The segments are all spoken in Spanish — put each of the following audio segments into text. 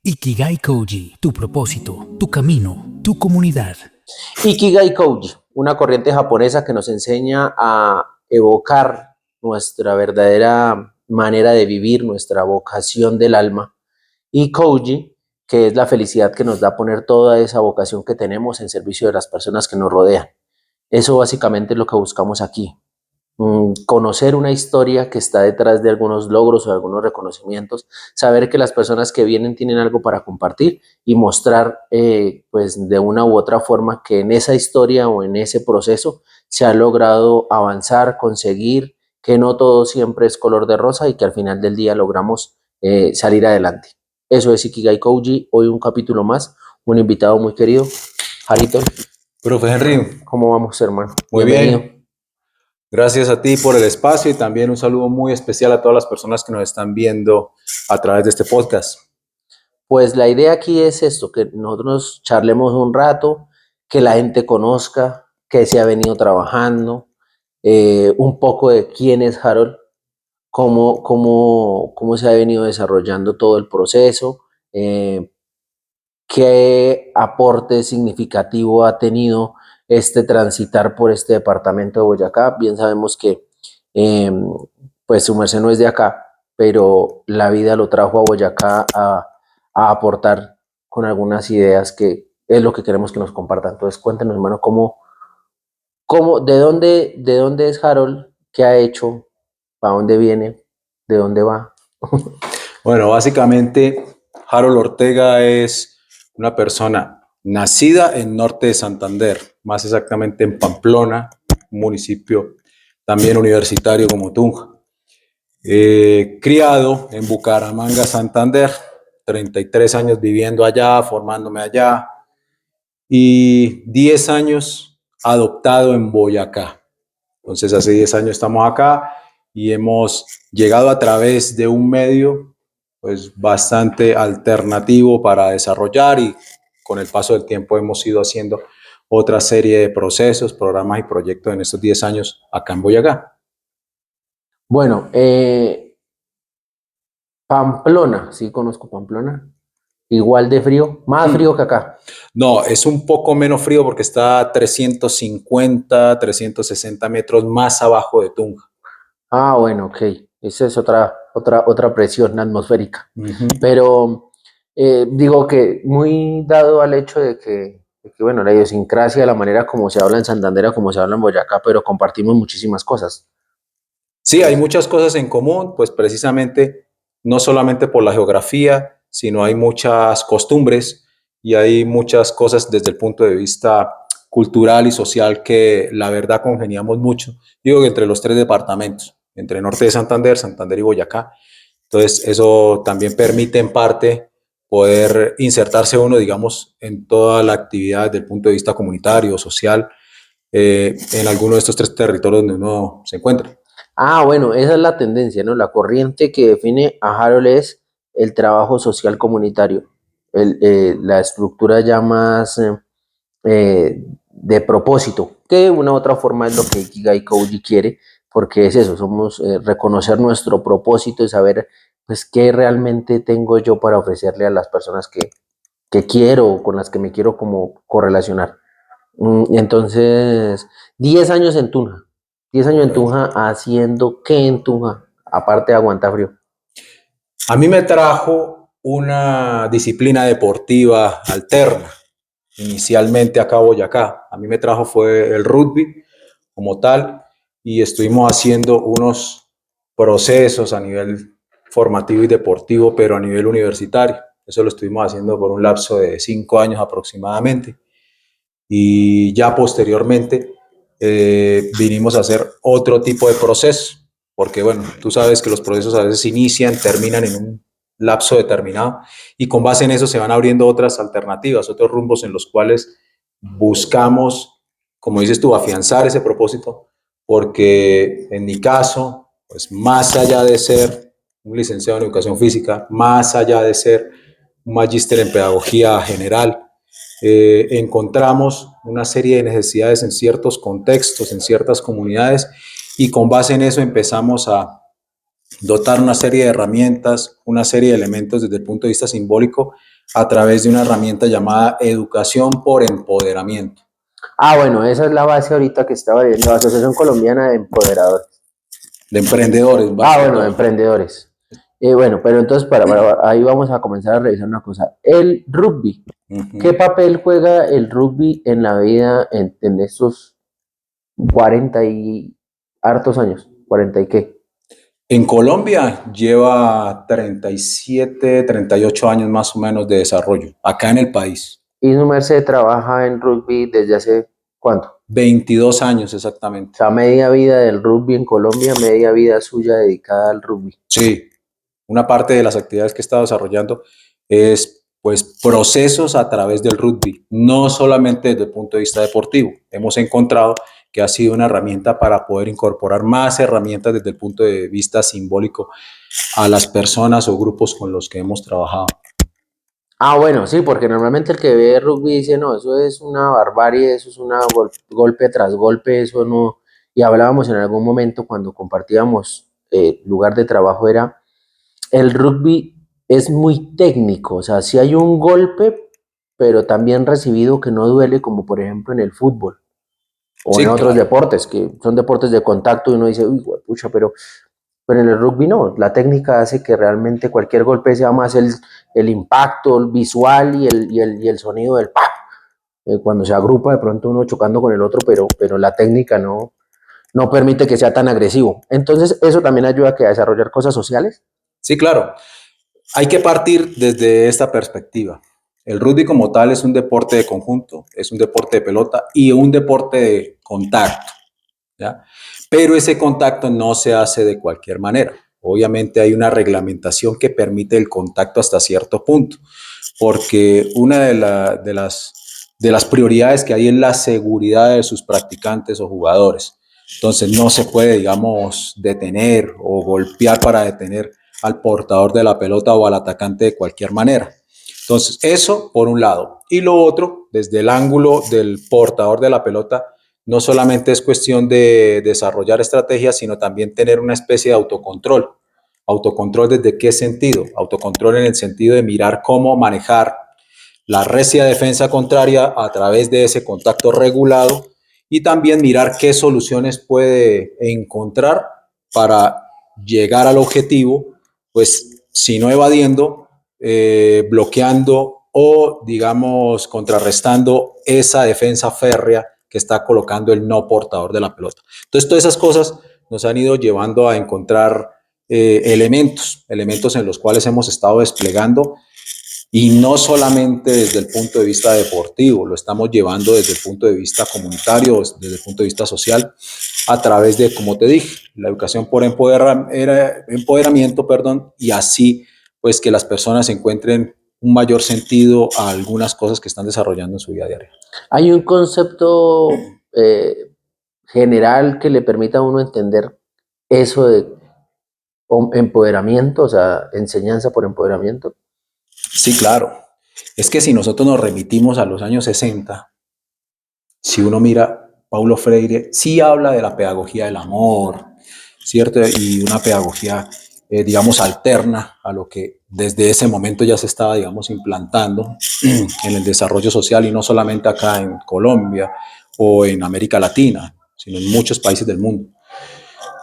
Ikigai Koji, tu propósito, tu camino, tu comunidad. Ikigai Koji, una corriente japonesa que nos enseña a evocar nuestra verdadera manera de vivir, nuestra vocación del alma. Y Koji, que es la felicidad que nos da poner toda esa vocación que tenemos en servicio de las personas que nos rodean. Eso básicamente es lo que buscamos aquí. Conocer una historia que está detrás de algunos logros o de algunos reconocimientos, saber que las personas que vienen tienen algo para compartir y mostrar pues de una u otra forma que en esa historia o en ese proceso se ha logrado avanzar, conseguir, que no todo siempre es color de rosa y que al final del día logramos salir adelante. Eso es Ikigai Koji, hoy un capítulo más, un invitado muy querido, Jarito. Profe Henry, ¿Cómo vamos, hermano? muy Bienvenido. bien. Gracias a ti por el espacio y también un saludo muy especial a todas las personas que nos están viendo a través de este podcast. Pues la idea aquí es esto, que nosotros charlemos un rato, que la gente conozca, que se ha venido trabajando, un poco de quién es Harold, cómo se ha venido desarrollando todo el proceso, qué aporte significativo ha tenido este transitar por este departamento de Boyacá. Bien sabemos que pues su merced no es de acá, pero la vida lo trajo a Boyacá a aportar con algunas ideas que es lo que queremos que nos compartan. Entonces cuéntenos, hermano, de dónde es Harold, qué ha hecho, para dónde viene, de dónde va. Bueno, básicamente Harold Ortega es una persona nacida en norte de Santander, más exactamente en Pamplona, un municipio también universitario como Tunja. Criado en Bucaramanga, Santander, 33 años viviendo allá, formándome allá, y 10 años adoptado en Boyacá. Entonces hace 10 años estamos acá y hemos llegado a través de un medio pues bastante alternativo para desarrollar, y con el paso del tiempo hemos ido haciendo otra serie de procesos, programas y proyectos en estos 10 años acá en Boyacá. Bueno, Pamplona, sí conozco Pamplona. Igual de frío, más frío que acá. No, es un poco menos frío porque está a 350, 360 metros más abajo de Tunja. Ah, bueno, ok. Esa es otra presión atmosférica. Uh-huh. Pero digo que muy dado al hecho de que, bueno, la idiosincrasia, la manera como se habla en Santander, como se habla en Boyacá, pero compartimos muchísimas cosas. Sí, hay muchas cosas en común, pues precisamente no solamente por la geografía, sino hay muchas costumbres y hay muchas cosas desde el punto de vista cultural y social que la verdad congeniamos mucho. Digo que entre los tres departamentos, entre Norte de Santander, Santander y Boyacá. Entonces eso también permite en parte poder insertarse uno, digamos, en toda la actividad desde el punto de vista comunitario, social, en alguno de estos tres territorios donde uno se encuentra. Ah, bueno, esa es la tendencia, ¿no? La corriente que define a Harold es el trabajo social comunitario, la estructura ya más de propósito, que de una u otra forma es lo que Ikigai Koji quiere, porque es eso, somos reconocer nuestro propósito y saber pues qué realmente tengo yo para ofrecerle a las personas que quiero, con las que me quiero como correlacionar. Entonces, 10 años en Tunja, 10 años en Tunja haciendo qué en Tunja, aparte de aguantar frío. A mí me trajo una disciplina deportiva alterna, inicialmente acá a Boyacá. A mí me trajo fue el rugby como tal, y estuvimos haciendo unos procesos a nivel formativo y deportivo, pero a nivel universitario. Eso lo estuvimos haciendo por un lapso de 5 años aproximadamente. Y ya posteriormente vinimos a hacer otro tipo de proceso, porque bueno, tú sabes que los procesos a veces inician, terminan en un lapso determinado, y con base en eso se van abriendo otras alternativas, otros rumbos en los cuales buscamos, como dices tú, afianzar ese propósito, porque en mi caso, pues más allá de ser un licenciado en educación física, más allá de ser un magíster en pedagogía general, encontramos una serie de necesidades en ciertos contextos, en ciertas comunidades, y con base en eso empezamos a dotar una serie de herramientas, una serie de elementos desde el punto de vista simbólico a través de una herramienta llamada Educación por Empoderamiento. Ah, bueno, esa es la base ahorita que estaba viendo, la Asociación Colombiana de Empoderadores. De emprendedores, Bueno, de emprendedores. Bueno, pero entonces ahí vamos a comenzar a revisar una cosa. El rugby. ¿Qué papel juega el rugby en la vida en estos 40 y hartos años? ¿40 y qué? En Colombia lleva 37, 38 años más o menos de desarrollo, acá en el país. Y su merced trabaja en rugby desde hace ¿cuánto? 22 años exactamente. O sea, media vida del rugby en Colombia, media vida suya dedicada al rugby. Sí, una parte de las actividades que he estado desarrollando es pues procesos a través del rugby, no solamente desde el punto de vista deportivo. Hemos encontrado que ha sido una herramienta para poder incorporar más herramientas desde el punto de vista simbólico a las personas o grupos con los que hemos trabajado. Ah, bueno, sí, porque normalmente el que ve rugby dice, no, eso es una barbarie, eso es una golpe tras golpe, eso no. Y hablábamos en algún momento cuando compartíamos lugar de trabajo, era, el rugby es muy técnico, o sea, sí hay un golpe, pero también recibido que no duele, como por ejemplo en el fútbol o Sí, en otros claro. deportes, que son deportes de contacto y uno dice, uy, pucha, pero en el rugby no, la técnica hace que realmente cualquier golpe sea más el impacto el visual y el sonido del ¡pap! Cuando se agrupa de pronto uno chocando con el otro, pero la técnica no permite que sea tan agresivo. Entonces eso también ayuda a desarrollar cosas sociales. Sí, claro. Hay que partir desde esta perspectiva. El rugby como tal es un deporte de conjunto, es un deporte de pelota y un deporte de contacto, ¿ya? Pero ese contacto no se hace de cualquier manera. Obviamente hay una reglamentación que permite el contacto hasta cierto punto, porque una de las prioridades que hay es la seguridad de sus practicantes o jugadores. Entonces no se puede, digamos, detener o golpear para detener al portador de la pelota o al atacante de cualquier manera. Entonces, eso por un lado. Y lo otro, desde el ángulo del portador de la pelota, no solamente es cuestión de desarrollar estrategias, sino también tener una especie de autocontrol. ¿Autocontrol desde qué sentido? Autocontrol en el sentido de mirar cómo manejar la recia defensa contraria a través de ese contacto regulado y también mirar qué soluciones puede encontrar para llegar al objetivo, pues si no evadiendo, bloqueando o digamos contrarrestando esa defensa férrea que está colocando el no portador de la pelota. Entonces todas esas cosas nos han ido llevando a encontrar elementos en los cuales hemos estado desplegando y no solamente desde el punto de vista deportivo, lo estamos llevando desde el punto de vista comunitario, desde el punto de vista social, a través de, como te dije, la educación por empoderamiento, perdón, y así pues que las personas encuentren un mayor sentido a algunas cosas que están desarrollando en su vida diaria. Hay un concepto general que le permita a uno entender eso de empoderamiento, o sea, enseñanza por empoderamiento. Sí, claro. Es que si nosotros nos remitimos a los años 60, si uno mira, Paulo Freire sí habla de la pedagogía del amor, ¿cierto? Y una pedagogía, digamos, alterna a lo que desde ese momento ya se estaba, digamos, implantando en el desarrollo social y no solamente acá en Colombia o en América Latina, sino en muchos países del mundo.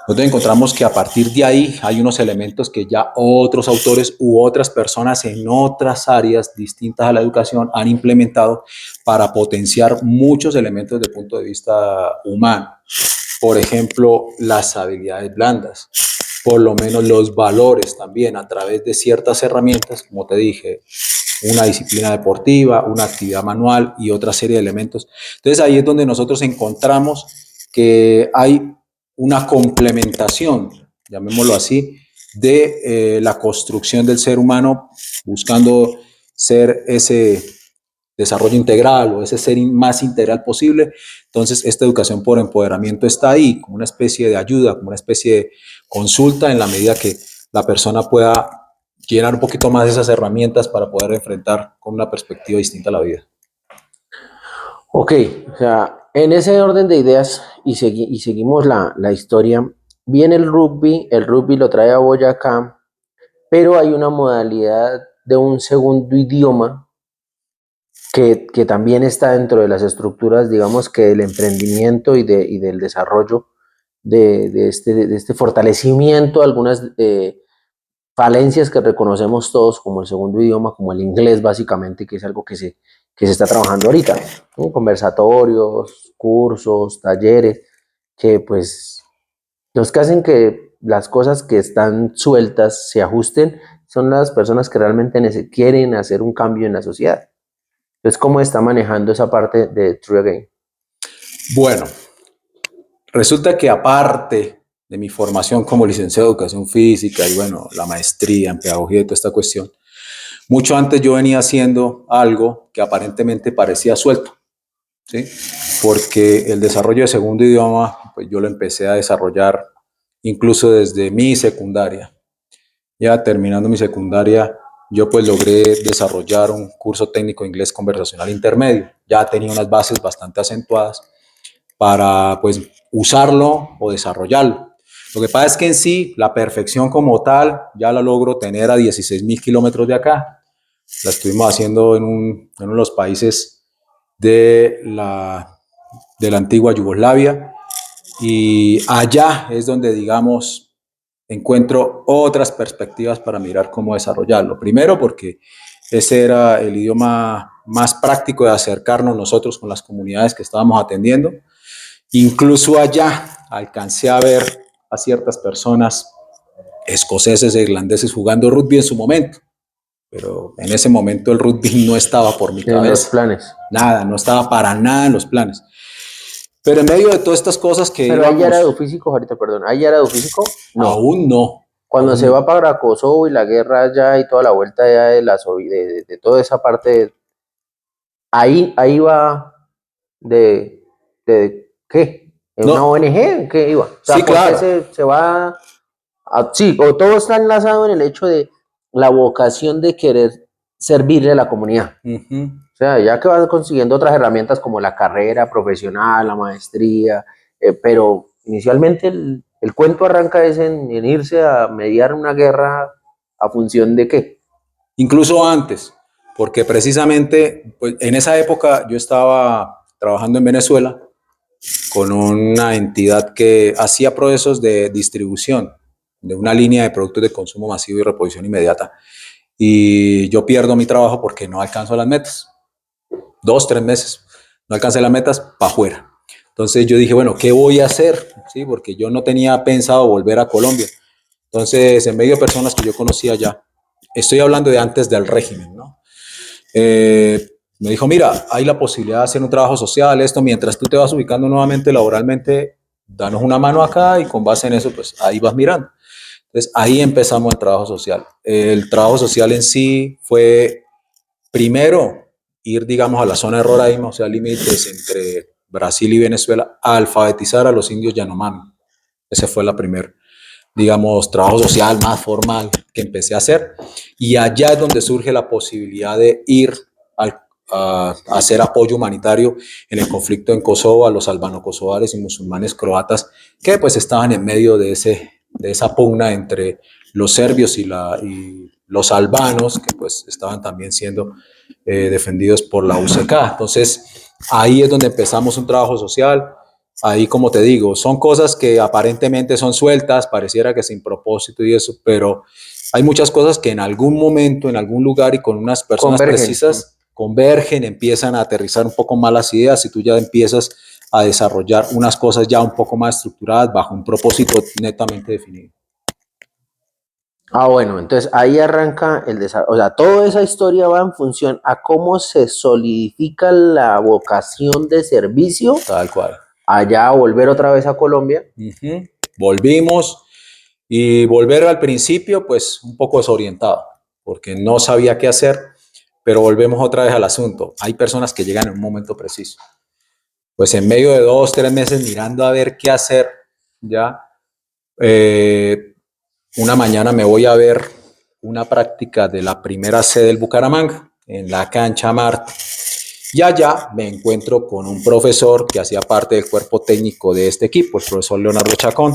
Nosotros encontramos que a partir de ahí hay unos elementos que ya otros autores u otras personas en otras áreas distintas a la educación han implementado para potenciar muchos elementos desde el punto de vista humano. Por ejemplo, las habilidades blandas, por lo menos los valores también a través de ciertas herramientas, como te dije, una disciplina deportiva, una actividad manual y otra serie de elementos. Entonces ahí es donde nosotros encontramos que hay una complementación, llamémoslo así, de la construcción del ser humano buscando ser ese desarrollo integral o ese ser más integral posible. Entonces, esta educación por empoderamiento está ahí como una especie de ayuda, como una especie de consulta en la medida que la persona pueda llenar un poquito más esas herramientas para poder enfrentar con una perspectiva distinta a la vida. Ok, o sea, en ese orden de ideas y seguimos la historia, viene el rugby lo trae a Boyacá, pero hay una modalidad de un segundo idioma que también está dentro de las estructuras, digamos, que del emprendimiento y del desarrollo de este fortalecimiento, algunas falencias que reconocemos todos como el segundo idioma, como el inglés básicamente, que es algo que se está trabajando ahorita, ¿no? Conversatorios, cursos, talleres, que pues los que hacen que las cosas que están sueltas se ajusten son las personas que realmente quieren hacer un cambio en la sociedad. Entonces, ¿cómo está manejando esa parte de True Again? Bueno, resulta que aparte de mi formación como licenciado de educación física y bueno, la maestría en pedagogía y toda esta cuestión, mucho antes yo venía haciendo algo que aparentemente parecía suelto, ¿sí? Porque el desarrollo de segundo idioma, pues yo lo empecé a desarrollar incluso desde mi secundaria. Ya terminando mi secundaria, yo pues logré desarrollar un curso técnico de inglés conversacional intermedio. Ya tenía unas bases bastante acentuadas para pues usarlo o desarrollarlo. Lo que pasa es que en sí, la perfección como tal, ya la logro tener a 16.000 kilómetros de acá. La estuvimos haciendo en uno de los países de la antigua Yugoslavia, y allá es donde, digamos, encuentro otras perspectivas para mirar cómo desarrollarlo. Primero, porque ese era el idioma más práctico de acercarnos nosotros con las comunidades que estábamos atendiendo. Incluso allá alcancé a ver a ciertas personas escoceses e irlandeses jugando rugby en su momento, pero en ese momento el rugby no estaba por mi cabeza. En los planes. Nada, no estaba para nada en los planes. Pero en medio de todas estas cosas que Pero íbamos, ahí ya era edufísico, ahorita, perdón, ahí ya era edufísico, no. aún no. Cuando aún se va para Kosovo y la guerra allá y toda la vuelta allá de toda esa parte, ahí va de ¿qué? ¿En una no. ONG? ¿Qué iba? O sea, Sí, ¿por claro. qué se va sí, o todo está enlazado en el hecho de la vocación de querer servirle a la comunidad? Uh-huh. O sea, ya que vas consiguiendo otras herramientas como la carrera profesional, la maestría, pero inicialmente el cuento arranca es en irse a mediar una guerra a función de qué. Incluso antes, porque precisamente pues, en esa época yo estaba trabajando en Venezuela con una entidad que hacía procesos de distribución de una línea de productos de consumo masivo y reposición inmediata. Y yo pierdo mi trabajo porque no alcanzo las metas. 2, 3 meses, no alcancé las metas, para afuera. Entonces yo dije, bueno, ¿qué voy a hacer? ¿Sí? Porque yo no tenía pensado volver a Colombia. Entonces, en medio de personas que yo conocía allá, estoy hablando de antes del régimen, ¿no? Me dijo, mira, hay la posibilidad de hacer un trabajo social, esto, mientras tú te vas ubicando nuevamente laboralmente, danos una mano acá y con base en eso, pues ahí vas mirando. Entonces, ahí empezamos el trabajo social. El trabajo social en sí fue, primero, ir, digamos, a la zona de Roraima, o sea, límites entre Brasil y Venezuela, a alfabetizar a los indios Yanomami. Ese fue la primera, digamos, trabajo social más formal que empecé a hacer. Y allá es donde surge la posibilidad de ir a hacer apoyo humanitario en el conflicto en Kosovo a los albano-kosovares y musulmanes croatas que pues estaban en medio de esa pugna entre los serbios y los albanos, que pues estaban también siendo defendidos por la UCK. Entonces, ahí es donde empezamos un trabajo social. Ahí, como te digo, son cosas que aparentemente son sueltas, pareciera que sin propósito y eso, pero hay muchas cosas que en algún momento, en algún lugar y con unas personas precisas, convergen, empiezan a aterrizar un poco más las ideas y tú ya empiezas a desarrollar unas cosas ya un poco más estructuradas bajo un propósito netamente definido. Bueno, entonces ahí arranca el desarrollo. O sea, toda esa historia va en función a cómo se solidifica la vocación de servicio. Tal cual. Allá volver otra vez a Colombia. Uh-huh. Volvimos y volver al principio, pues un poco desorientado, porque no sabía qué hacer, pero volvemos otra vez al asunto. Hay personas que llegan en un momento preciso. Pues en medio de 2, 3 meses mirando a ver qué hacer, ya, una mañana me voy a ver una práctica de la primera C del Bucaramanga, en la cancha Marte. Y allá me encuentro con un profesor que hacía parte del cuerpo técnico de este equipo, el profesor Leonardo Chacón.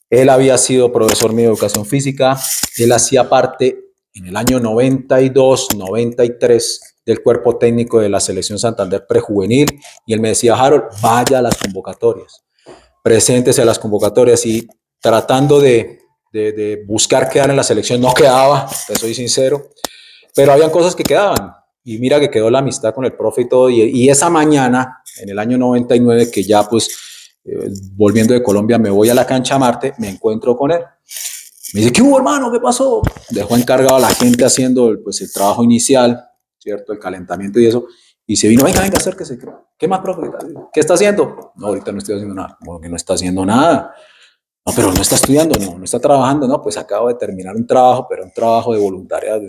Él había sido profesor mío de educación física, él hacía parte en el año 92, 93 del cuerpo técnico de la Selección Santander prejuvenil y él me decía, Harold, vaya a las convocatorias, preséntese a las convocatorias y tratando de buscar quedar en la selección, no quedaba, te soy sincero, pero habían cosas que quedaban y mira que quedó la amistad con el profe y todo y esa mañana, en el año 99, que ya pues volviendo de Colombia me voy a la cancha Marte, me encuentro con él. Me dice, ¿qué hubo, hermano? ¿Qué pasó? Dejó encargado a la gente haciendo pues, el trabajo inicial, ¿cierto? El calentamiento y eso. Y se vino, venga, acérquese. ¿Qué más, profe? ¿Qué está haciendo? No, ahorita no estoy haciendo nada. ¿Cómo que no está haciendo nada? No, pero no está estudiando, no está trabajando. No, pues acabo de terminar un trabajo, pero un trabajo de voluntariado.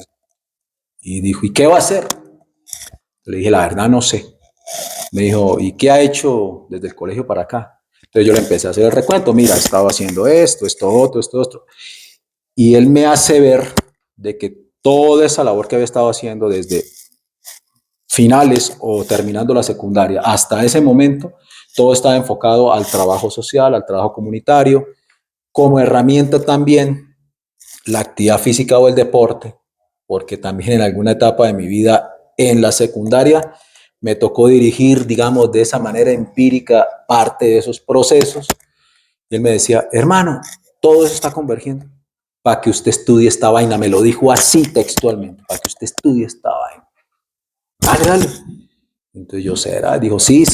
Y dijo, ¿y qué va a hacer? Le dije, la verdad, no sé. Me dijo, ¿y qué ha hecho desde el colegio para acá? Entonces yo le empecé a hacer el recuento. Mira, estaba haciendo esto, esto otro. Y él me hace ver de que toda esa labor que había estado haciendo desde finales o terminando la secundaria hasta ese momento, todo estaba enfocado al trabajo social, al trabajo comunitario, como herramienta también la actividad física o el deporte, porque también en alguna etapa de mi vida en la secundaria me tocó dirigir, digamos, de esa manera empírica parte de esos procesos. Y él me decía, hermano, todo eso está convergiendo para que usted estudie esta vaina. Me lo dijo así textualmente, para que usted estudie esta vaina. Dale. Entonces yo, ¿será? Dijo, sí,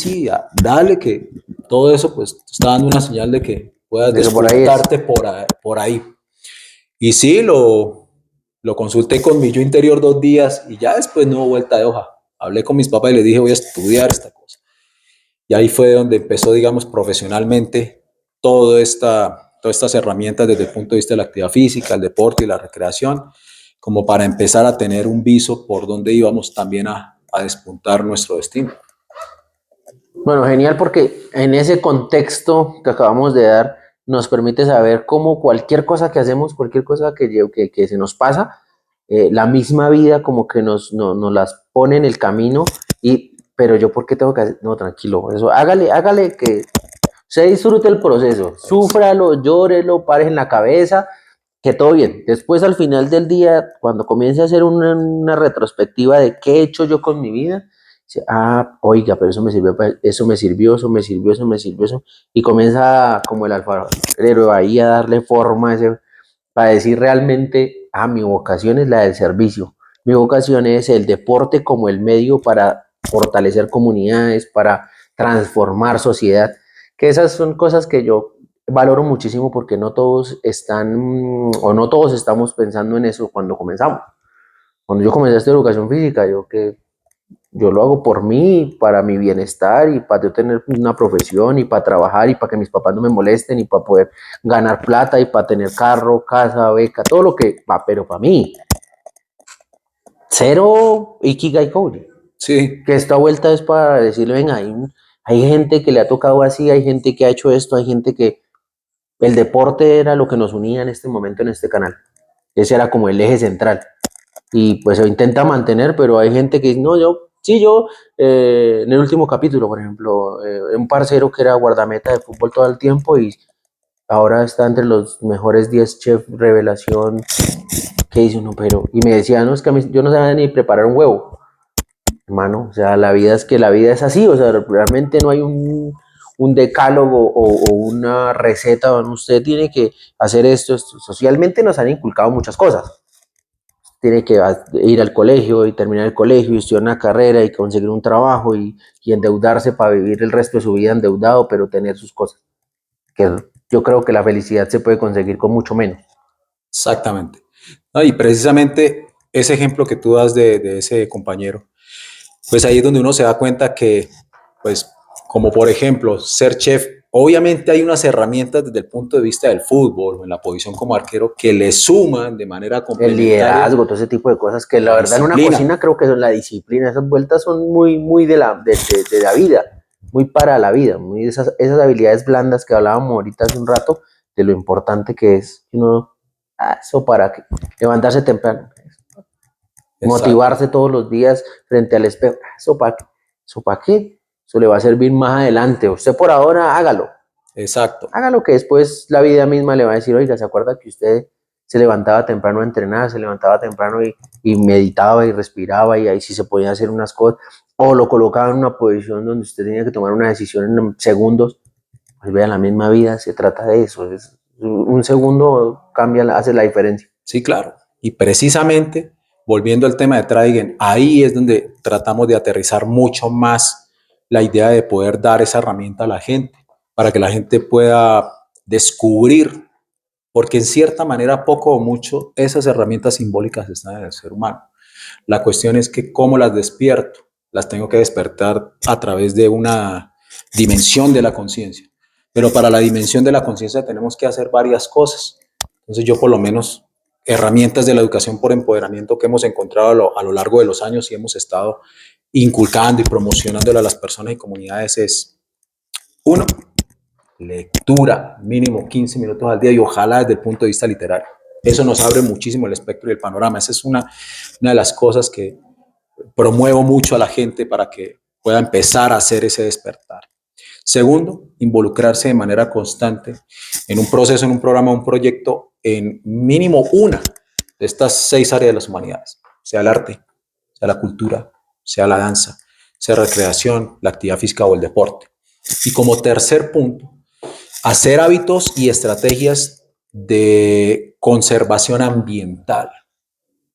dale, que todo eso pues está dando una señal de que puedas despertarte por ahí. Y sí, lo consulté con mi yo interior 2 días y ya después no hubo vuelta de hoja. Hablé con mis papás y les dije, voy a estudiar esta cosa. Y ahí fue donde empezó, digamos, profesionalmente todas estas herramientas desde el punto de vista de la actividad física, el deporte y la recreación, como para empezar a tener un viso por donde íbamos también a despuntar nuestro destino. Bueno, genial porque en ese contexto que acabamos de dar nos permite saber cómo cualquier cosa que hacemos, cualquier cosa que se nos pasa, la misma vida como que nos las pone en el camino pero yo ¿por qué tengo que hacer? No, tranquilo, eso, hágale que se disfrute el proceso, súfralo, llórelo, pares en la cabeza, que todo bien. Después al final del día, cuando comience a hacer una retrospectiva de qué he hecho yo con mi vida, oiga, pero eso me sirvió, eso, y comienza como el alfarero ahí a darle forma a ese, para decir realmente, mi vocación es la del servicio, mi vocación es el deporte como el medio para fortalecer comunidades, para transformar sociedad, que esas son cosas que yo valoro muchísimo porque no todos están o no todos estamos pensando en eso cuando comenzamos. Cuando yo comencé esta educación física, yo lo hago por mí, para mi bienestar y para yo tener una profesión y para trabajar y para que mis papás no me molesten y para poder ganar plata y para tener carro, casa, beca, todo lo que va, pero para mí. Cero Ikigai Coach. Sí. Que esta vuelta es para decirle, venga, hay gente que le ha tocado así, hay gente que ha hecho esto, hay gente que el deporte era lo que nos unía en este momento en este canal. Ese era como el eje central. Y pues se intenta mantener, pero hay gente que no, en el último capítulo, por ejemplo, un parcero que era guardameta de fútbol todo el tiempo y ahora está entre los mejores 10 chefs revelación. ¿Qué dice uno? Pero, y me decía, no, es que yo no sabía ni preparar un huevo. Hermano, o sea, la vida es así, o sea, realmente no hay un decálogo o una receta donde usted tiene que hacer esto. Socialmente nos han inculcado muchas cosas. Tiene que ir al colegio y terminar el colegio y estudiar una carrera y conseguir un trabajo y endeudarse para vivir el resto de su vida endeudado, pero tener sus cosas. Que yo creo que la felicidad se puede conseguir con mucho menos. Exactamente. No, y precisamente ese ejemplo que tú das de ese compañero, pues ahí es donde uno se da cuenta que, pues, como por ejemplo, ser chef, obviamente hay unas herramientas desde el punto de vista del fútbol o en la posición como arquero que le suman de manera complementaria. El liderazgo, todo ese tipo de cosas que la verdad disciplina. En una cocina creo que son la disciplina, esas vueltas son muy de la vida, muy para la vida, muy esas habilidades blandas que hablábamos ahorita hace un rato, de lo importante que es uno, eso para que levantarse temprano. Exacto. Motivarse todos los días frente al espejo. ¿Eso para qué? Eso le va a servir más adelante. Usted por ahora hágalo. Exacto. Hágalo que después la vida misma le va a decir, oiga, ¿se acuerda que usted se levantaba temprano a entrenar, se levantaba temprano y meditaba y respiraba y ahí sí se podía hacer unas cosas, o lo colocaba en una posición donde usted tenía que tomar una decisión en segundos. Pues vea, la misma vida se trata de eso, es, un segundo cambia, hace la diferencia. Sí, claro. Y precisamente, volviendo al tema de Traigen, ahí es donde tratamos de aterrizar mucho más la idea de poder dar esa herramienta a la gente, para que la gente pueda descubrir, porque en cierta manera, poco o mucho, esas herramientas simbólicas están en el ser humano. La cuestión es que cómo las despierto, las tengo que despertar a través de una dimensión de la conciencia. Pero para la dimensión de la conciencia tenemos que hacer varias cosas. Entonces yo por lo menos herramientas de la educación por empoderamiento que hemos encontrado a lo largo de los años y hemos estado inculcando y promocionándole a las personas y comunidades es, uno, lectura, mínimo 15 minutos al día y ojalá desde el punto de vista literario. Eso nos abre muchísimo el espectro y el panorama. Esa es una de las cosas que promuevo mucho a la gente para que pueda empezar a hacer ese despertar. Segundo, involucrarse de manera constante en un proceso, en un programa, un proyecto, en mínimo una de estas 6 áreas de las humanidades, sea el arte, sea la cultura, sea la danza, sea la recreación, la actividad física o el deporte. Y como tercer punto, hacer hábitos y estrategias de conservación ambiental,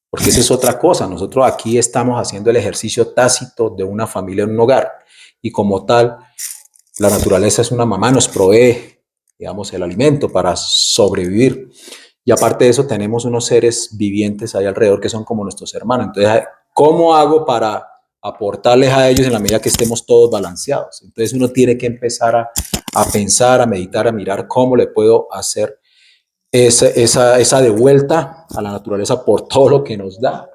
porque esa es otra cosa. Nosotros aquí estamos haciendo el ejercicio tácito de una familia en un hogar y como tal, la naturaleza es una mamá, nos provee, digamos, el alimento para sobrevivir. Y aparte de eso, tenemos unos seres vivientes ahí alrededor que son como nuestros hermanos. Entonces, ¿cómo hago para aportarles a ellos en la medida que estemos todos balanceados? Entonces, uno tiene que empezar a pensar, a meditar, a mirar cómo le puedo hacer esa devuelta a la naturaleza por todo lo que nos da.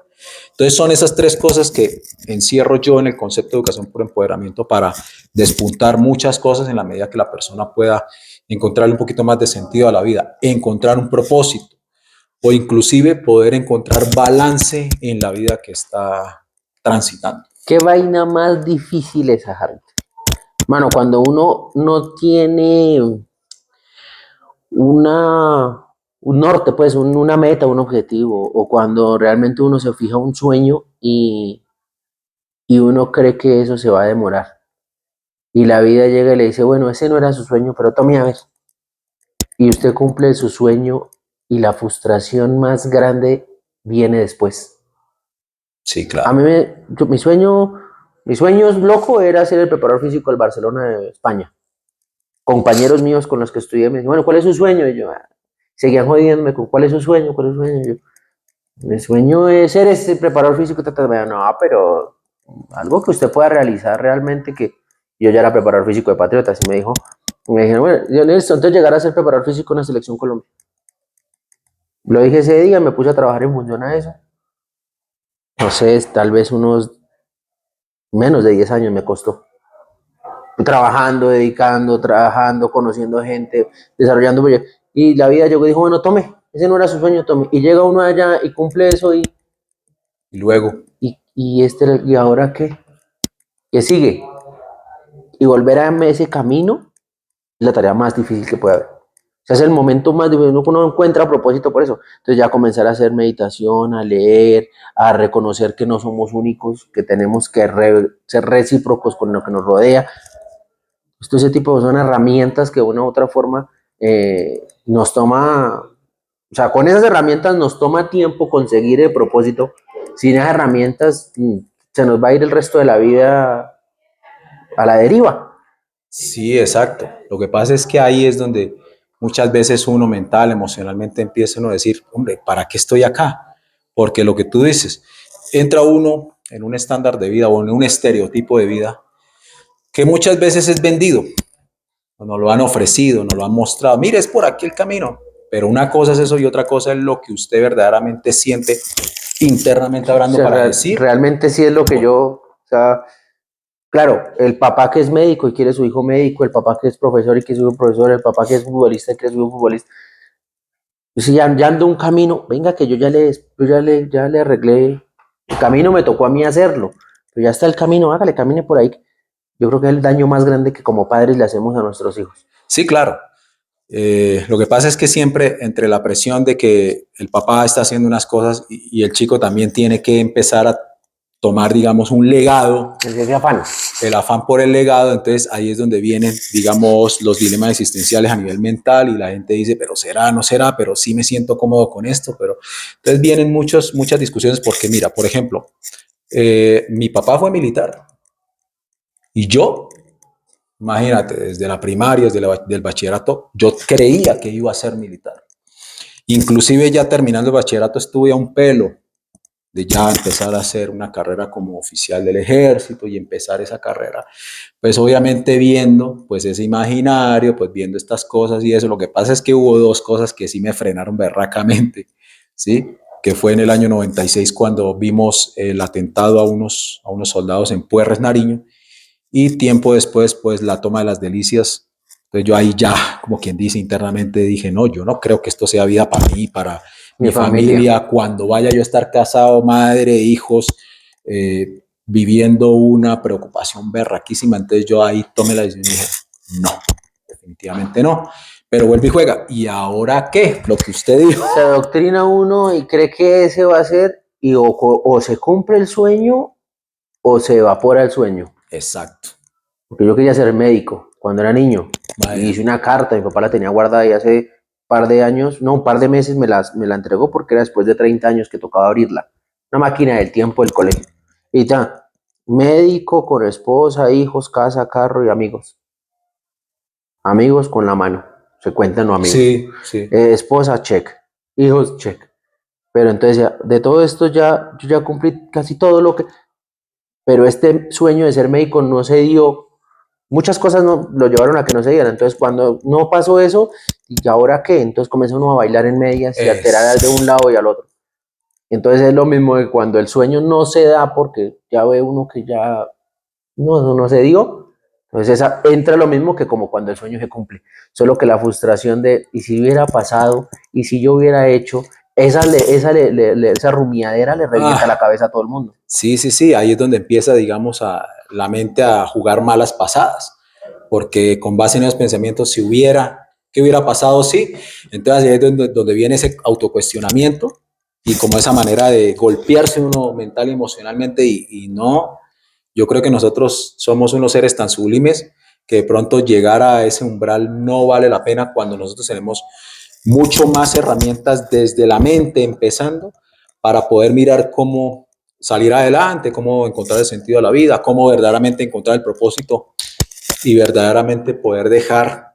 Entonces son esas 3 cosas que encierro yo en el concepto de educación por empoderamiento para despuntar muchas cosas en la medida que la persona pueda encontrarle un poquito más de sentido a la vida, encontrar un propósito o inclusive poder encontrar balance en la vida que está transitando. ¿Qué vaina más difícil es esa, Harry? Mano, cuando uno no tiene un norte, pues una meta, un objetivo, o cuando realmente uno se fija un sueño y uno cree que eso se va a demorar. Y la vida llega y le dice, bueno, ese no era su sueño, pero tome a ver. Y usted cumple su sueño y la frustración más grande viene después. Sí, A claro. mí mi sueño loco era ser el preparador físico del Barcelona de España. Compañeros míos con los que estudié me dicen, bueno, ¿cuál es su sueño? Y yo, seguían jodiéndome con, ¿cuál es su sueño? ¿Cuál es su sueño? Y yo, mi sueño es ser este preparador físico. No, pero algo que usted pueda realizar realmente, que yo ya era preparador físico de Patriotas y me dijeron, bueno, yo necesito entonces llegar a ser preparador físico en la selección Colombia. Lo dije ese día, me puse a trabajar en función a eso. No sé, tal vez unos menos de 10 años me costó. Trabajando, dedicando, trabajando, conociendo gente, desarrollando proyectos. Y la vida llegó y dijo, bueno, tome, ese no era su sueño, tome. Y llega uno allá y cumple eso Y luego, ¿y ahora qué? ¿Qué sigue? Y volver a ese camino es la tarea más difícil que puede haber. O sea, es el momento más difícil, uno encuentra a propósito por eso. Entonces ya comenzar a hacer meditación, a leer, a reconocer que no somos únicos, que tenemos que ser recíprocos con lo que nos rodea. Esto, ese tipo son herramientas que de una u otra forma nos toma, o sea, con esas herramientas nos toma tiempo conseguir el propósito. Sin esas herramientas se nos va a ir el resto de la vida a la deriva. sí, exacto. Lo que pasa es que ahí es donde muchas veces uno mental, emocionalmente empieza uno a decir, hombre, ¿para qué estoy acá? Porque lo que tú dices, entra uno en un estándar de vida o en un estereotipo de vida que muchas veces es vendido, nos lo han ofrecido, nos lo han mostrado, mire, es por aquí el camino, pero una cosa es eso y otra cosa es lo que usted verdaderamente siente internamente O hablando sea, para decir. realmente sí es lo que yo, o sea, claro, el papá que es médico y quiere su hijo médico, el papá que es profesor y quiere su hijo profesor, el papá que es futbolista y quiere su hijo futbolista. Pues si ya ando un camino, venga que ya le arreglé, el camino me tocó a mí hacerlo, pero ya está el camino, hágale, camine por ahí. Yo creo que es el daño más grande que como padres le hacemos a nuestros hijos. Sí, claro. Lo que pasa es que siempre entre la presión de que el papá está haciendo unas cosas y el chico también tiene que empezar a tomar, digamos, un legado, Ese afán. el afán por el legado, entonces ahí es donde vienen, digamos, los dilemas existenciales a nivel mental y la gente dice, pero será, no será, pero sí me siento cómodo con esto, pero entonces vienen muchas discusiones porque mira, por ejemplo, mi papá fue militar y yo, imagínate, desde la primaria, del bachillerato, yo creía que iba a ser militar. Inclusive ya terminando el bachillerato estuve a un pelo de ya empezar a hacer una carrera como oficial del ejército y empezar esa carrera. Pues obviamente viendo pues ese imaginario, pues viendo estas cosas y eso, lo que pasa es que hubo dos cosas que sí me frenaron berracamente, ¿sí? Que fue en el año 96 cuando vimos el atentado a unos soldados en Puerres, Nariño, y tiempo después pues la toma de las Delicias. Entonces yo ahí ya, como quien dice internamente, dije, no, yo no creo que esto sea vida para mí, para mi familia, cuando vaya yo a estar casado, madre, hijos, viviendo una preocupación berraquísima. Entonces yo ahí tomé la decisión y dije, no, definitivamente no. Pero vuelve y juega. ¿Y ahora qué? Lo que usted dijo. Se adoctrina uno y cree que ese va a ser, y o se cumple el sueño o se evapora el sueño. Exacto. Porque yo quería ser médico cuando era niño. Vaya. Y hice una carta, mi papá la tenía guardada y hace un par de años, no, un par de meses me la entregó porque era después de 30 años que tocaba abrirla. Una máquina del tiempo del colegio. Y ya, médico con esposa, hijos, casa, carro y amigos. Amigos con la mano, se cuentan los amigos. Sí, sí. Esposa, check. Hijos, check. Pero entonces ya, de todo esto ya, yo ya cumplí casi todo lo que... Pero este sueño de ser médico no se dio. Muchas cosas no, lo llevaron a que no se dieran. Entonces, cuando no pasó eso, ¿y ahora qué? Entonces comienza uno a bailar en medias y a alterar de un lado y al otro. Entonces es lo mismo que cuando el sueño no se da porque ya ve uno que ya no se dio. Entonces entra lo mismo que como cuando el sueño se cumple. Solo que la frustración de, ¿y si hubiera pasado? ¿Y si yo hubiera hecho? Esa rumiadera le revienta la cabeza a todo el mundo. Sí, sí, sí, ahí es donde empieza, digamos, la mente a jugar malas pasadas, porque con base en esos pensamientos, si hubiera, ¿qué hubiera pasado? Sí, entonces ahí es donde viene ese autocuestionamiento y como esa manera de golpearse uno mental y emocionalmente y no, yo creo que nosotros somos unos seres tan sublimes que de pronto llegar a ese umbral no vale la pena cuando nosotros tenemos mucho más herramientas desde la mente empezando para poder mirar cómo salir adelante, cómo encontrar el sentido de la vida, cómo verdaderamente encontrar el propósito y verdaderamente poder dejar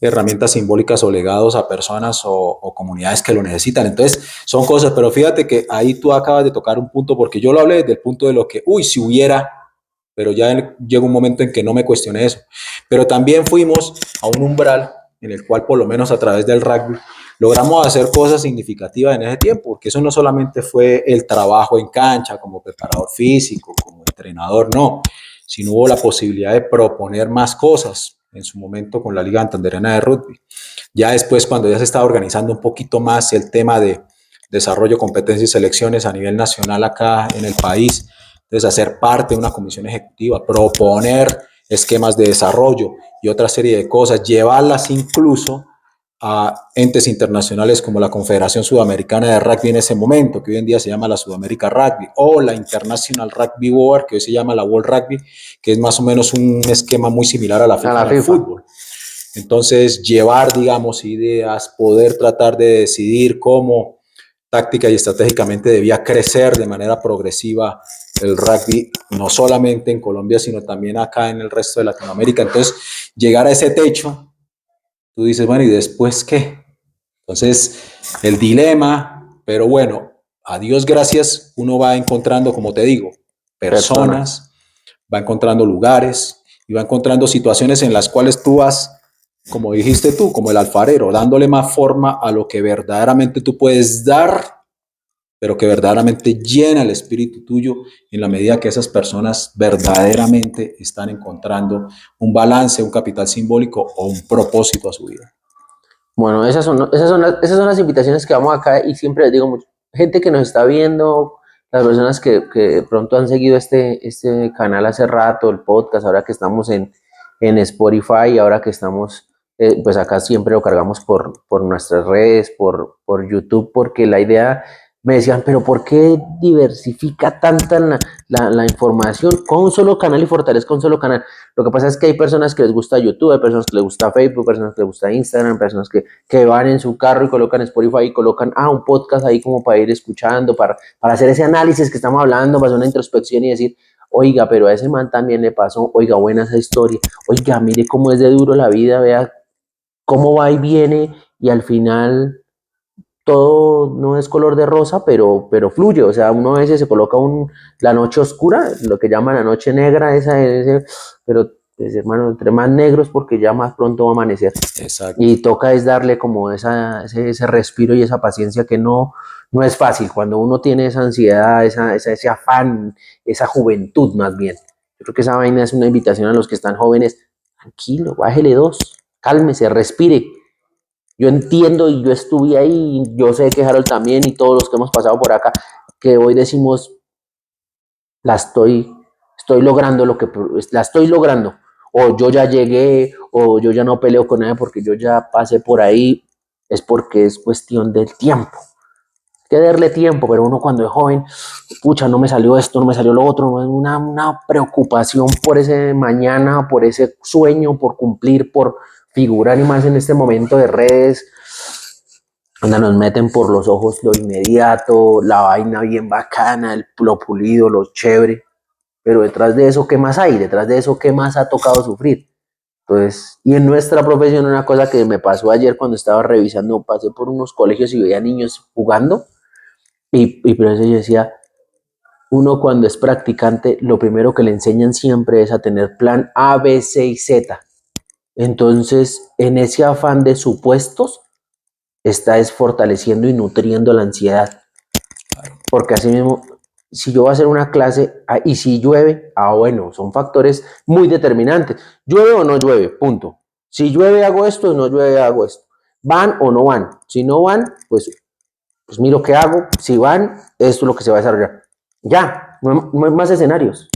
herramientas simbólicas o legados a personas o comunidades que lo necesitan. Entonces, son cosas, pero fíjate que ahí tú acabas de tocar un punto, porque yo lo hablé desde el punto de lo que, uy, si hubiera, pero ya llegó un momento en que no me cuestioné eso. Pero también fuimos a un umbral en el cual, por lo menos a través del rugby, logramos hacer cosas significativas en ese tiempo, porque eso no solamente fue el trabajo en cancha como preparador físico, como entrenador, no, sino hubo la posibilidad de proponer más cosas en su momento con la Liga Santandereana de Rugby. Ya después, cuando ya se estaba organizando un poquito más el tema de desarrollo, competencia y selecciones a nivel nacional acá en el país, entonces hacer parte de una comisión ejecutiva, proponer esquemas de desarrollo y otra serie de cosas, llevarlas incluso a entes internacionales como la Confederación Sudamericana de Rugby en ese momento, que hoy en día se llama la Sudamérica Rugby, o la International Rugby Board, que hoy se llama la World Rugby, que es más o menos un esquema muy similar a la FIFA del fútbol. Entonces, llevar, digamos, ideas, poder tratar de decidir cómo táctica y estratégicamente debía crecer de manera progresiva el rugby, no solamente en Colombia, sino también acá en el resto de Latinoamérica. Entonces, llegar a ese techo, tú dices, bueno, ¿y después qué? Entonces, el dilema, pero bueno, a Dios gracias, uno va encontrando, como te digo, personas, va encontrando lugares y va encontrando situaciones en las cuales tú vas, como dijiste tú, como el alfarero, dándole más forma a lo que verdaderamente tú puedes dar, pero que verdaderamente llena el espíritu tuyo en la medida que esas personas verdaderamente están encontrando un balance, un capital simbólico o un propósito a su vida. Bueno, esas son las invitaciones que vamos acá y siempre les digo mucho, gente que nos está viendo, las personas que de pronto han seguido este canal hace rato, el podcast, ahora que estamos en Spotify, ahora que estamos pues acá siempre lo cargamos por nuestras redes, por YouTube, porque la idea, me decían, pero ¿por qué diversifica tanta la información con un solo canal y fortalezca un solo canal? Lo que pasa es que hay personas que les gusta YouTube, hay personas que les gusta Facebook, personas que les gusta Instagram, personas que van en su carro y colocan Spotify y colocan un podcast ahí como para ir escuchando, para hacer ese análisis que estamos hablando, para hacer una introspección y decir, oiga, pero a ese man también le pasó, oiga, buena esa historia, oiga, mire cómo es de duro la vida, vea cómo va y viene y al final todo no es color de rosa, pero fluye. O sea, uno a veces se coloca la noche oscura, lo que llaman la noche negra, pero pues, hermano, entre más negro es porque ya más pronto va a amanecer. Exacto. Y toca es darle como ese respiro y esa paciencia que no es fácil cuando uno tiene esa ansiedad, ese afán, esa juventud más bien. Yo creo que esa vaina es una invitación a los que están jóvenes. Tranquilo, bájele dos, cálmese, respire. Yo entiendo y yo estuve ahí, y yo sé que Harold también y todos los que hemos pasado por acá, que hoy decimos, la estoy logrando la estoy logrando, o yo ya llegué, o yo ya no peleo con nadie porque yo ya pasé por ahí, es porque es cuestión del tiempo. Hay que darle tiempo, pero uno cuando es joven, pucha, no me salió esto, no me salió lo otro, una preocupación por ese mañana, por ese sueño, por cumplir, por figurar y más en este momento de redes, donde nos meten por los ojos lo inmediato, la vaina bien bacana, lo pulido, lo chévere, pero detrás de eso, ¿qué más hay? Detrás de eso, ¿qué más ha tocado sufrir? Entonces, y en nuestra profesión, una cosa que me pasó ayer cuando estaba revisando, pasé por unos colegios y veía niños jugando, y por eso yo decía, uno cuando es practicante, lo primero que le enseñan siempre es a tener plan A, B, C y Z. Entonces, en ese afán de supuestos, está es fortaleciendo y nutriendo la ansiedad. Porque así mismo, si yo voy a hacer una clase y si llueve, bueno, son factores muy determinantes. ¿Llueve o no llueve? Punto. Si llueve hago esto y no llueve hago esto. ¿Van o no van? Si no van, pues miro qué hago. Si van, esto es lo que se va a desarrollar. Ya, no hay más escenarios.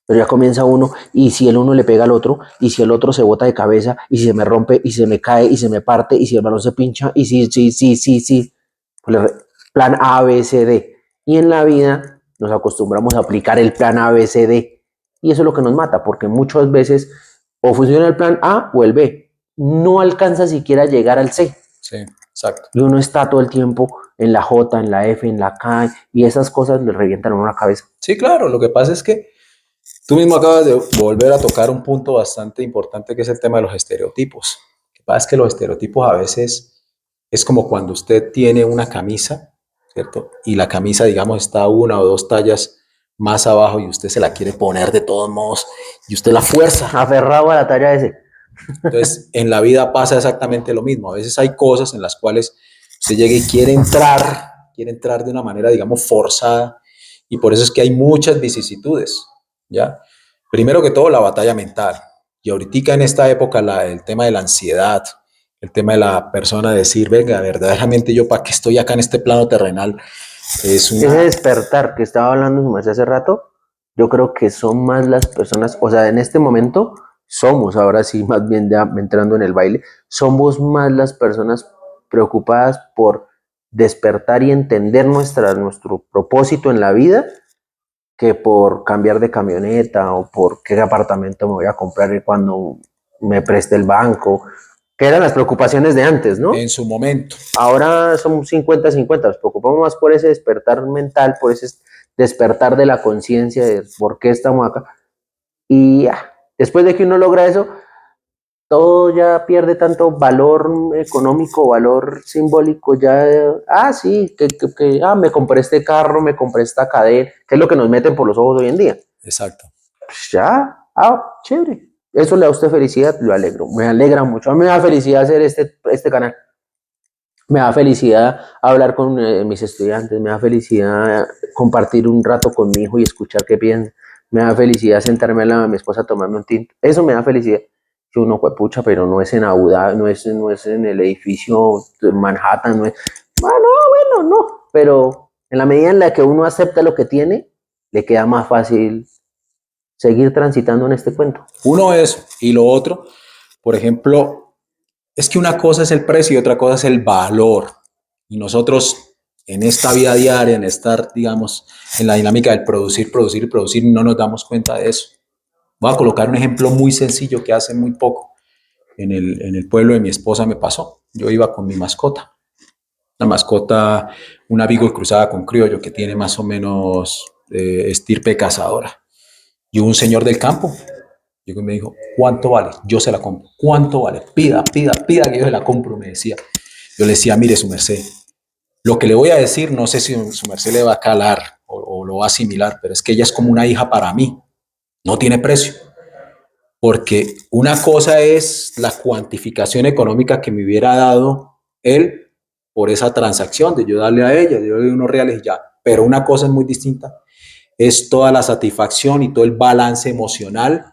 Pero ya comienza uno, y si el uno le pega al otro, y si el otro se bota de cabeza, y si se me rompe, y se me cae, y se me parte, y si el balón se pincha, y sí. Plan A, B, C, D. Y en la vida nos acostumbramos a aplicar el plan A, B, C, D. Y eso es lo que nos mata, porque muchas veces o funciona el plan A o el B. No alcanza siquiera a llegar al C. Sí, exacto. Y uno está todo el tiempo en la J, en la F, en la K, y esas cosas le revientan a uno la cabeza. Sí, claro, lo que pasa es que tú mismo acabas de volver a tocar un punto bastante importante que es el tema de los estereotipos. Lo que pasa es que los estereotipos a veces es como cuando usted tiene una camisa, ¿cierto? Y la camisa, digamos, está una o dos tallas más abajo y usted se la quiere poner de todos modos y usted la fuerza. Aferrado a la talla ese. Entonces, en la vida pasa exactamente lo mismo. A veces hay cosas en las cuales usted llega y quiere entrar de una manera, digamos, forzada, y por eso es que hay muchas vicisitudes, ¿ya? Primero que todo, la batalla mental. Y ahorita en esta época, el tema de la ansiedad, el tema de la persona decir, venga, verdaderamente yo para qué estoy acá en este plano terrenal, es Ese una... despertar que estaba hablando su merced hace rato, yo creo que son más las personas, o sea, en este momento somos, ahora sí, más bien ya entrando en el baile, somos más las personas preocupadas por despertar y entender nuestro propósito en la vida que por cambiar de camioneta o por qué apartamento me voy a comprar cuando me preste el banco, que eran las preocupaciones de antes, ¿no? En su momento. Ahora son 50-50, nos preocupamos más por ese despertar mental, por ese despertar de la conciencia de por qué estamos acá. Y después de que uno logra eso, todo ya pierde tanto valor económico, valor simbólico, sí, me compré este carro, me compré esta cadena, que es lo que nos meten por los ojos hoy en día. Exacto. Pues ya, chévere. Eso le da a usted felicidad, lo alegro, me alegra mucho. A mí me da felicidad hacer este canal. Me da felicidad hablar con mis estudiantes, me da felicidad compartir un rato con mi hijo y escuchar qué piensa. Me da felicidad sentarme al lado de mi esposa a tomarme un tinto. Eso me da felicidad. Que uno fue pucha, pero no es en Abu Dhabi, no es en el edificio de Manhattan, no es. Bueno, no. Pero en la medida en la que uno acepta lo que tiene, le queda más fácil seguir transitando en este cuento. Uno es, y lo otro, por ejemplo, es que una cosa es el precio y otra cosa es el valor. Y nosotros en esta vida diaria, en estar, digamos, en la dinámica del producir, producir y producir, no nos damos cuenta de eso. Voy a colocar un ejemplo muy sencillo que hace muy poco en el pueblo de mi esposa me pasó. Yo iba con mi mascota. La mascota, una beagle cruzada con criollo que tiene más o menos estirpe cazadora. Y un señor del campo llegó y me dijo, ¿cuánto vale? Yo se la compro. ¿Cuánto vale? Pida, pida, pida que yo se la compro, me decía. Yo le decía, mire, su merced, lo que le voy a decir, no sé si su merced le va a calar o lo va a asimilar, pero es que ella es como una hija para mí. No tiene precio. Porque una cosa es la cuantificación económica que me hubiera dado él por esa transacción de yo darle a ella, de yo darle unos reales y ya. Pero una cosa es muy distinta, es toda la satisfacción y todo el balance emocional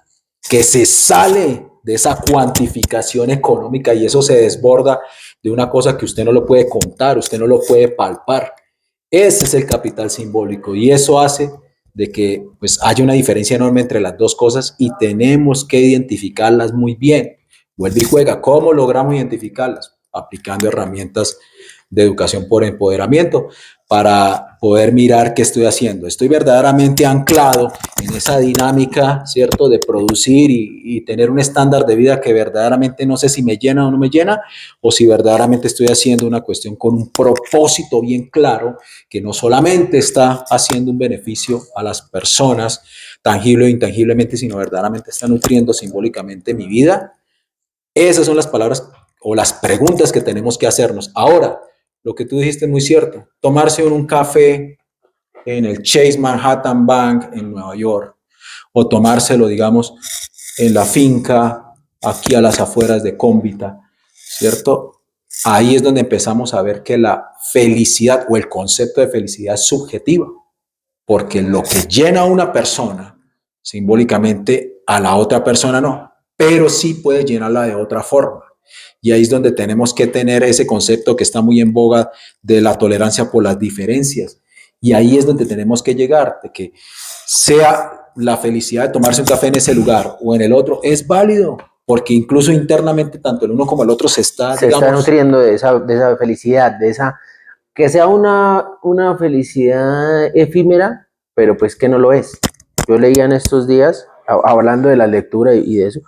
que se sale de esa cuantificación económica y eso se desborda de una cosa que usted no lo puede contar, usted no lo puede palpar. Ese es el capital simbólico y eso hace de que pues haya una diferencia enorme entre las dos cosas y tenemos que identificarlas muy bien. Vuelve y juega. ¿Cómo logramos identificarlas? Aplicando herramientas de educación por empoderamiento para poder mirar qué estoy haciendo. Estoy verdaderamente anclado en esa dinámica, ¿cierto?, de producir y tener un estándar de vida que verdaderamente no sé si me llena o no me llena, o si verdaderamente estoy haciendo una cuestión con un propósito bien claro, que no solamente está haciendo un beneficio a las personas, tangible o intangiblemente, sino verdaderamente está nutriendo simbólicamente mi vida. Esas son las palabras o las preguntas que tenemos que hacernos. Ahora, lo que tú dijiste es muy cierto. Tomarse un café en el Chase Manhattan Bank en Nueva York o tomárselo, digamos, en la finca aquí a las afueras de Cómbita, ¿cierto? Ahí es donde empezamos a ver que la felicidad o el concepto de felicidad es subjetiva, porque lo que llena a una persona simbólicamente a la otra persona no, pero sí puede llenarla de otra forma. Y ahí es donde tenemos que tener ese concepto que está muy en boga de la tolerancia por las diferencias. Y ahí es donde tenemos que llegar, de que sea la felicidad de tomarse un café en ese lugar o en el otro, es válido, porque incluso internamente tanto el uno como el otro se está, Se digamos, está nutriendo de esa felicidad, de esa, que sea una felicidad efímera, pero pues que no lo es. Yo leía en estos días, hablando de la lectura y de eso,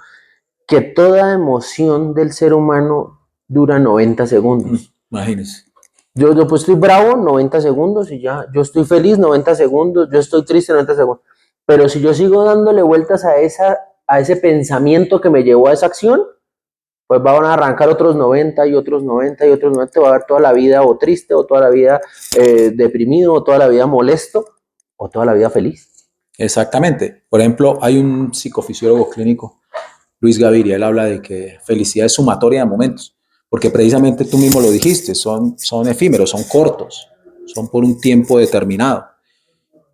que toda emoción del ser humano dura 90 segundos. imagínense. Yo pues estoy bravo 90 segundos y ya, yo estoy feliz 90 segundos, yo estoy triste 90 segundos. Pero si yo sigo dándole vueltas a ese pensamiento que me llevó a esa acción, pues van a arrancar otros 90 y otros 90 y otros 90, va a haber toda la vida o triste, o toda la vida deprimido, o toda la vida molesto, o toda la vida feliz. Exactamente. Por ejemplo, hay un psicofisiólogo clínico, Luis Gaviria, él habla de que felicidad es sumatoria de momentos, porque precisamente tú mismo lo dijiste, son efímeros, son cortos, son por un tiempo determinado.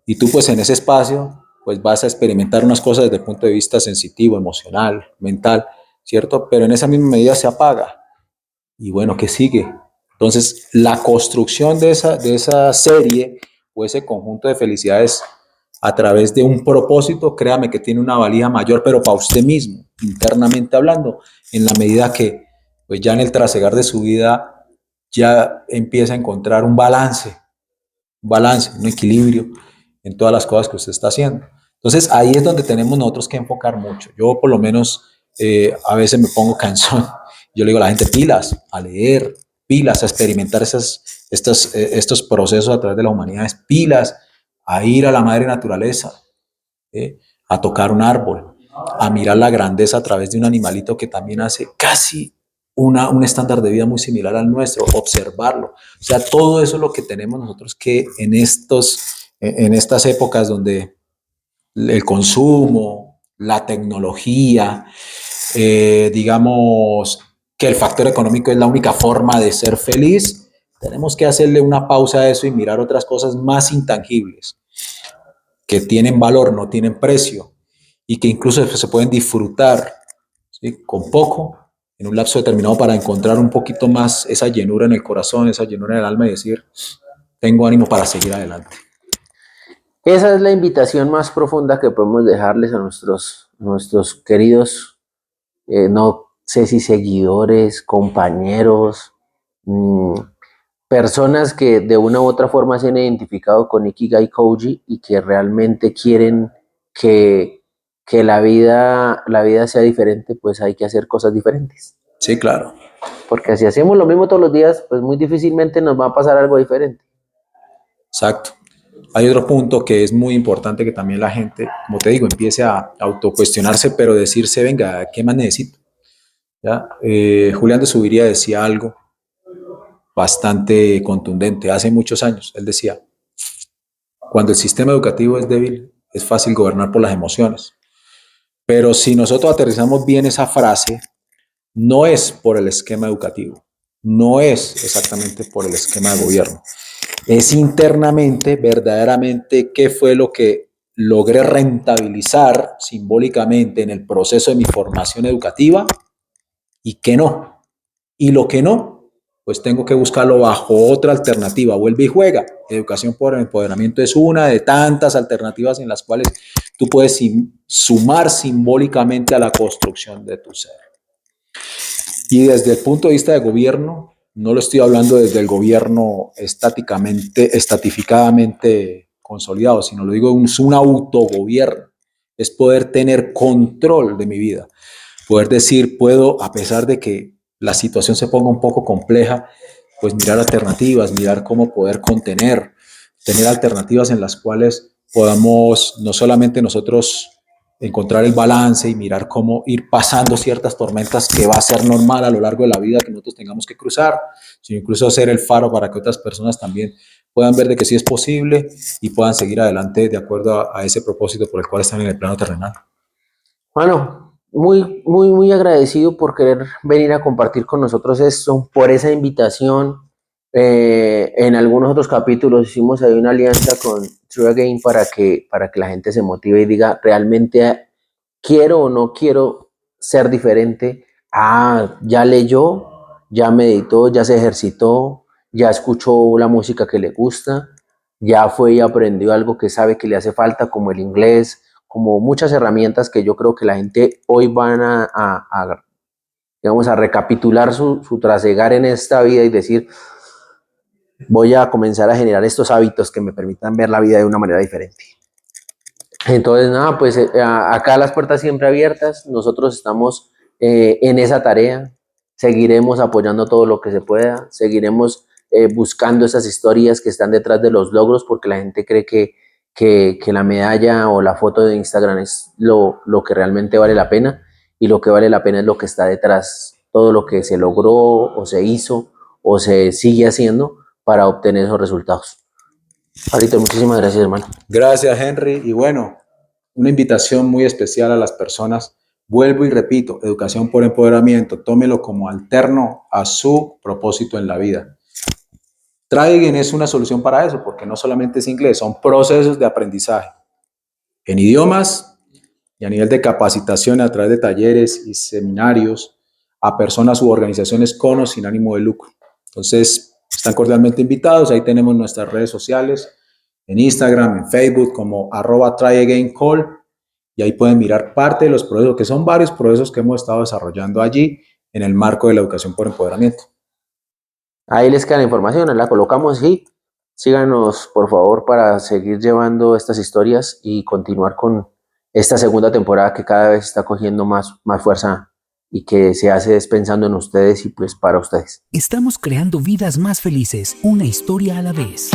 Y tú pues en ese espacio pues vas a experimentar unas cosas desde el punto de vista sensitivo, emocional, mental, ¿cierto? Pero en esa misma medida se apaga. Y bueno, ¿qué sigue? Entonces, la construcción de esa serie o ese conjunto de felicidades a través de un propósito, créame que tiene una valía mayor, pero para usted mismo, internamente hablando, en la medida que pues ya en el trasegar de su vida ya empieza a encontrar un equilibrio en todas las cosas que usted está haciendo. Entonces ahí es donde tenemos nosotros que enfocar mucho. Yo por lo menos a veces me pongo cansón. Yo le digo a la gente, pilas, a leer, pilas, a experimentar estos procesos a través de las humanidades, pilas, a ir a la madre naturaleza, a tocar un árbol, a mirar la grandeza a través de un animalito que también hace casi un estándar de vida muy similar al nuestro, observarlo. O sea, todo eso es lo que tenemos nosotros que en estas épocas donde el consumo, la tecnología, digamos que el factor económico es la única forma de ser feliz, tenemos que hacerle una pausa a eso y mirar otras cosas más intangibles que tienen valor, no tienen precio y que incluso se pueden disfrutar, ¿sí?, con poco en un lapso determinado para encontrar un poquito más esa llenura en el corazón, esa llenura en el alma y decir, tengo ánimo para seguir adelante. Esa es la invitación más profunda que podemos dejarles a nuestros queridos no sé si seguidores, compañeros, personas que de una u otra forma se han identificado con Ikigai Koji y que realmente quieren que la vida sea diferente, pues hay que hacer cosas diferentes. Sí, claro. Porque si hacemos lo mismo todos los días, pues muy difícilmente nos va a pasar algo diferente. Exacto. Hay otro punto que es muy importante que también la gente, como te digo, empiece a autocuestionarse, pero decirse, venga, ¿qué más necesito? ¿Ya? Julián de Zuviría decía algo bastante contundente hace muchos años. Él decía, cuando el sistema educativo es débil, es fácil gobernar por las emociones. Pero si nosotros aterrizamos bien esa frase, no es por el esquema educativo, no es exactamente por el esquema de gobierno. Es internamente, verdaderamente, qué fue lo que logré rentabilizar simbólicamente en el proceso de mi formación educativa y qué no. Y lo que no, pues tengo que buscarlo bajo otra alternativa. Vuelve y juega. Educación por empoderamiento es una de tantas alternativas en las cuales tú puedes sumar simbólicamente a la construcción de tu ser. Y desde el punto de vista de gobierno, no lo estoy hablando desde el gobierno estatificadamente consolidado, sino lo digo, es un autogobierno, es poder tener control de mi vida, poder decir, puedo, a pesar de que la situación se ponga un poco compleja, pues mirar alternativas, mirar cómo poder contener, tener alternativas en las cuales podamos no solamente nosotros encontrar el balance y mirar cómo ir pasando ciertas tormentas que va a ser normal a lo largo de la vida que nosotros tengamos que cruzar, sino incluso ser el faro para que otras personas también puedan ver de que sí es posible y puedan seguir adelante de acuerdo a ese propósito por el cual están en el plano terrenal. Bueno, muy agradecido por querer venir a compartir con nosotros esto, por esa invitación. En algunos otros capítulos hicimos ahí una alianza con True Again para que la gente se motive y diga, realmente quiero o no quiero ser diferente. Ah, ya leyó, ya meditó, ya se ejercitó, ya escuchó la música que le gusta, ya fue y aprendió algo que sabe que le hace falta, como el inglés, como muchas herramientas que yo creo que la gente hoy van digamos, a recapitular su trasegar en esta vida y decir, voy a comenzar a generar estos hábitos que me permitan ver la vida de una manera diferente. Entonces, nada, pues acá las puertas siempre abiertas, nosotros estamos en esa tarea, seguiremos apoyando todo lo que se pueda, seguiremos buscando esas historias que están detrás de los logros, porque la gente cree que la medalla o la foto de Instagram es lo que realmente vale la pena, y lo que vale la pena es lo que está detrás, todo lo que se logró o se hizo o se sigue haciendo para obtener esos resultados. Ahorita, muchísimas gracias, hermano. Gracias, Henry. Y bueno, una invitación muy especial a las personas. Vuelvo y repito, educación por empoderamiento, tómelo como alterno a su propósito en la vida. Traigen es una solución para eso, porque no solamente es inglés, son procesos de aprendizaje en idiomas y a nivel de capacitación a través de talleres y seminarios a personas u organizaciones con o sin ánimo de lucro. Entonces, están cordialmente invitados. Ahí tenemos nuestras redes sociales, en Instagram, en Facebook, como @tryagain_call, y ahí pueden mirar parte de los procesos, que son varios procesos que hemos estado desarrollando allí en el marco de la educación por empoderamiento. Ahí les queda la información, la colocamos y síganos, por favor, para seguir llevando estas historias y continuar con esta segunda temporada que cada vez está cogiendo más fuerza y que se hace pensando en ustedes y pues para ustedes. Estamos creando vidas más felices, una historia a la vez.